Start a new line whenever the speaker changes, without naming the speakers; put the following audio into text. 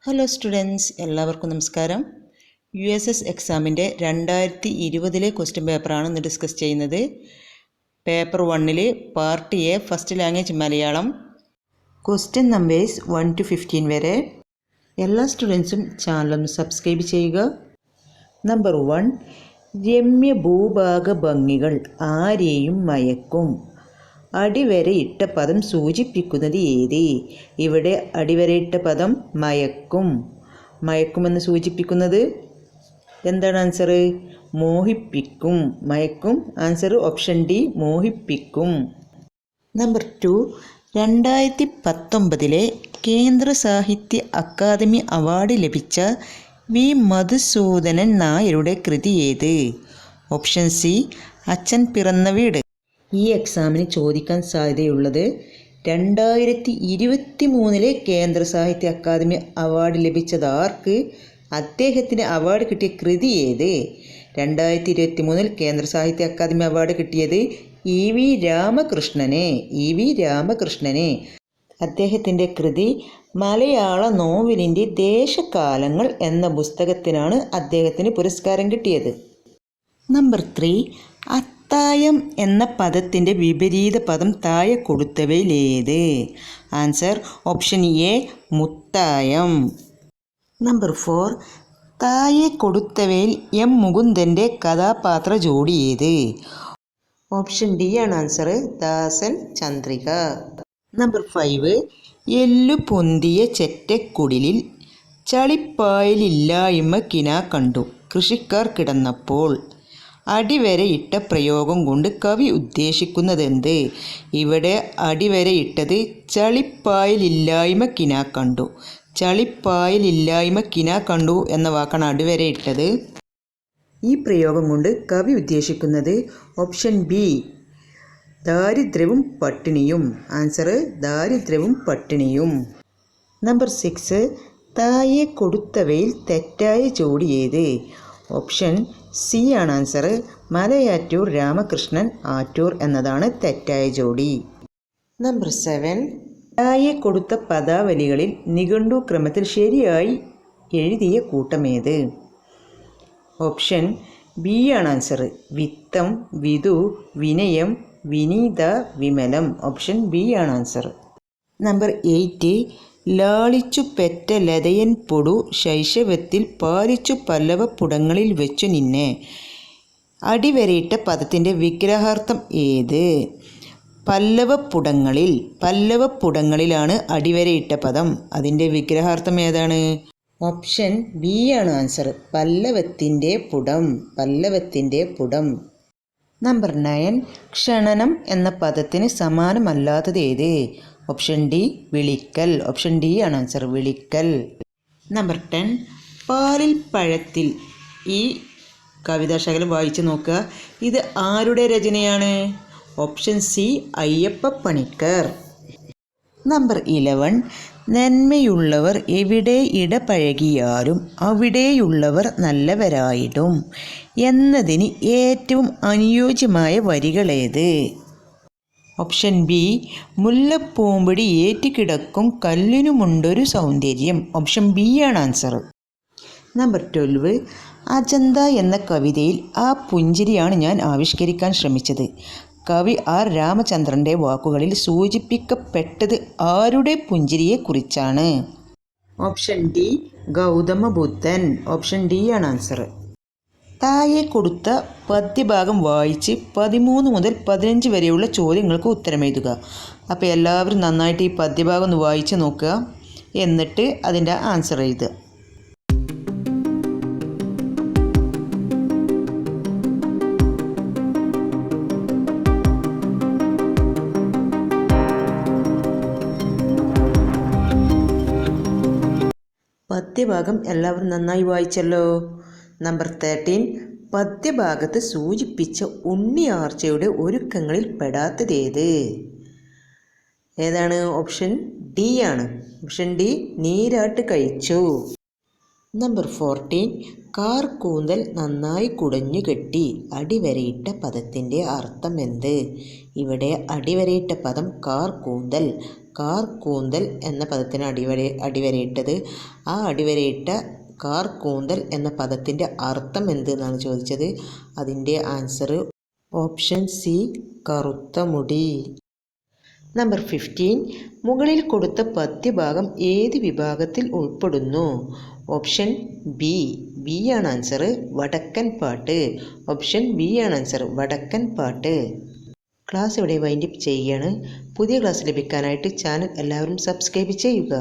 Hello students, എല്ലാവർക്കും നമസ്കാരം. USS എക്സാമിൻ്റെ 2020 ക്വസ്റ്റ്യൻ പേപ്പറാണ് ഇന്ന് ഡിസ്കസ് ചെയ്യുന്നത്. Paper 1 part A first language Malayalam, question numbers 1 to 15 വരെ. എല്ലാ സ്റ്റുഡൻസും ചാനലൊന്ന് സബ്സ്ക്രൈബ് ചെയ്യുക. നമ്പർ 1, രമ്യ ഭൂഭാഗ ഭംഗികൾ ആരെയും മയക്കും. അടിവരയിട്ട പദം സൂചിപ്പിക്കുന്നത് ഏത്? ഇവിടെ അടിവരയിട്ട പദം മയക്കും. മയക്കുമെന്ന് സൂചിപ്പിക്കുന്നത് എന്താണ് ആൻസർ? മോഹിപ്പിക്കും. മയക്കും. ആൻസർ ഓപ്ഷൻ ഡി, മോഹിപ്പിക്കും. നമ്പർ 2, 2019 കേന്ദ്ര സാഹിത്യ അക്കാദമി അവാർഡ് ലഭിച്ച വി മധുസൂദനൻ നായരുടെ കൃതി ഏത്? ഓപ്ഷൻ സി, അച്ഛൻ പിറന്ന വീട്. ഈ എക്സാമിന് ചോദിക്കാൻ സാധ്യതയുള്ളത് 2023 കേന്ദ്ര സാഹിത്യ അക്കാദമി അവാർഡ് ലഭിച്ചത് ആർക്ക്? അദ്ദേഹത്തിന് അവാർഡ് കിട്ടിയ കൃതി ഏത്? 2023 കേന്ദ്ര സാഹിത്യ അക്കാദമി അവാർഡ് കിട്ടിയത് EV രാമകൃഷ്ണനെ. അദ്ദേഹത്തിൻ്റെ കൃതി മലയാള നോവലിൻ്റെ ദേശകാലങ്ങൾ എന്ന പുസ്തകത്തിനാണ് അദ്ദേഹത്തിന് പുരസ്കാരം കിട്ടിയത്. നമ്പർ 3, അത്തായം എന്ന പദത്തിൻ്റെ വിപരീത പദം താഴെ കൊടുത്തവയിൽ ഏത്? Answer option A, Muthayam. Number 4, താഴെ കൊടുത്തവയിൽ M. മുകുന്ദൻ്റെ കഥാപാത്ര ജോഡി ഏത്? ഓപ്ഷൻ ഡി ആണ് ആൻസർ, ദാസൻ ചന്ദ്രിക. നമ്പർ 5, എല്ലു പൊന്തിയ ചെറ്റക്കുടിലിൽ ചളിപ്പായലില്ലായ്മ കിന കണ്ടു കൃഷിക്കാർ കിടന്നപ്പോൾ. അടിവരയിട്ട പ്രയോഗം കൊണ്ട് കവി ഉദ്ദേശിക്കുന്നതെന്ത്? ഇവിടെ അടിവരയിട്ടത് ചളിപ്പായലില്ലായ്മ കിന കണ്ടു. ചളിപ്പായലില്ലായ്മ കിന കണ്ടു എന്ന വാക്കാണ് അടിവരയിട്ടത്. ഈ പ്രയോഗം കൊണ്ട് കവി ഉദ്ദേശിക്കുന്നത് ഓപ്ഷൻ ബി, ദാരിദ്ര്യവും പട്ടിണിയും. ആൻസർ ദാരിദ്ര്യവും പട്ടിണിയും. നമ്പർ 6, താഴെ കൊടുത്തവയിൽ തെറ്റായ ജോഡി ഏത്? ഓപ്ഷൻ സി ആണ് ആൻസർ, മലയാറ്റൂർ രാമകൃഷ്ണൻ ആറ്റൂർ എന്നതാണ് തെറ്റായ ജോഡി. നമ്പർ 7, താഴെ കൊടുത്ത പദാവലികളിൽ നിഘണ്ടു ക്രമത്തിൽ ശരിയായി എഴുതിയ കൂട്ടമേത്? ഓപ്ഷൻ ബി ആണ് ആൻസർ, വിത്തം, വിധു, വിനയം, വിനീത, വിമലം. ഓപ്ഷൻ ബി ആണ് ആൻസർ. നമ്പർ 8, ലാളിച്ചു പെറ്റ ലതയൻ പൊടു ശൈശവത്തിൽ പാലിച്ചു പല്ലവപ്പുടങ്ങളിൽ വെച്ചു നിന്നെ. അടിവരയിട്ട പദത്തിൻ്റെ വിഗ്രഹാർത്ഥം ഏത്? പല്ലവപ്പുടങ്ങളിലാണ് അടിവരയിട്ട പദം. അതിൻ്റെ വിഗ്രഹാർത്ഥം ഏതാണ്? ഓപ്ഷൻ ബി ആണ് ആൻസർ, പല്ലവത്തിൻ്റെ പുടം. നമ്പർ 9, ക്ഷണനം എന്ന പദത്തിന് സമാനമല്ലാത്തത് ഏത്? ഓപ്ഷൻ ഡി, വിളിക്കൽ. ഓപ്ഷൻ ഡി ആണ് ആൻസർ, വിളിക്കൽ. നമ്പർ 10, പാലിൽ പഴത്തിൽ. ഈ കവിതാശകലം വായിച്ചു നോക്കുക. ഇത് ആരുടെ രചനയാണ്? Option C, Ayyappa Panicker. Number 11, നന്മയുള്ളവർ എവിടെ ഇടപഴകിയാലും അവിടെയുള്ളവർ നല്ലവരായിടും എന്നതിന് ഏറ്റവും അനുയോജ്യമായ വരികളേത്? ഓപ്ഷൻ ബി, മുല്ലപ്പൂമ്പൊടി ഏറ്റുകിടക്കും കല്ലിനുമുണ്ടൊരു സൗന്ദര്യം. ഓപ്ഷൻ ബി ആണ് ആൻസർ. നമ്പർ 12, അജന്ത എന്ന കവിതയിൽ ആ പുഞ്ചിരിയാണ് ഞാൻ ആവിഷ്കരിക്കാൻ ശ്രമിച്ചത്. കവി ആർ രാമചന്ദ്രൻ്റെ വാക്കുകളിൽ സൂചിപ്പിക്കപ്പെട്ടത് ആരുടെ പുഞ്ചിരിയെക്കുറിച്ചാണ്? ഓപ്ഷൻ ഡി, ഗൗതമ ബുദ്ധൻ. ഓപ്ഷൻ ഡി ആണ് ആൻസർ. താഴെ കൊടുത്ത പദ്യഭാഗം വായിച്ച് 13 മുതൽ 15 വരെയുള്ള ചോദ്യങ്ങൾക്ക് ഉത്തരമെഴുതുക. അപ്പോൾ എല്ലാവരും നന്നായിട്ട് ഈ പദ്യഭാഗം ഒന്ന് വായിച്ച് നോക്കുക, എന്നിട്ട് അതിൻ്റെ ആൻസർ എഴുതുക. പദ്യഭാഗം എല്ലാവരും നന്നായി വായിച്ചല്ലോ. നമ്പർ 13, പദ്യഭാഗത്ത് സൂചിപ്പിച്ച ഉണ്ണിയാർച്ചയുടെ ഒരുക്കങ്ങളിൽ പെടാത്തതേത്? ഏതാണ്? ഓപ്ഷൻ ഡി ആണ്. ഓപ്ഷൻ ഡി, നീരാട്ട് കഴിച്ചു. നമ്പർ 14, കാർ കൂന്തൽ നന്നായി കുടഞ്ഞു കെട്ടി. അടിവരയിട്ട പദത്തിൻ്റെ അർത്ഥം എന്ത്? ഇവിടെ അടിവരയിട്ട പദം കാർ കൂന്തൽ. കാർ കൂന്തൽ എന്ന പദത്തിന് അടിവരയിട്ടത്. ആ അടിവരയിട്ട കാർ കൂന്തൽ എന്ന പദത്തിൻ്റെ അർത്ഥം എന്ത് എന്നാണ് ചോദിച്ചത്. അതിൻ്റെ ആൻസർ ഓപ്ഷൻ സി, കറുത്ത മുടി. നമ്പർ 15. മുകളിൽ കൊടുത്ത പദ്യഭാഗം ഏത് വിഭാഗത്തിൽ ഉൾപ്പെടുന്നു? ഓപ്ഷൻ ബി ആണ് ആൻസർ, വടക്കൻ പാട്ട്. ഓപ്ഷൻ ബി ആണ് ആൻസർ, വടക്കൻ പാട്ട്. ക്ലാസ് ഇവിടെ വൈൻഡപ്പ് ചെയ്യുകയാണ്. പുതിയ ക്ലാസ് ലഭിക്കാനായിട്ട് ചാനൽ എല്ലാവരും സബ്സ്ക്രൈബ് ചെയ്യുക.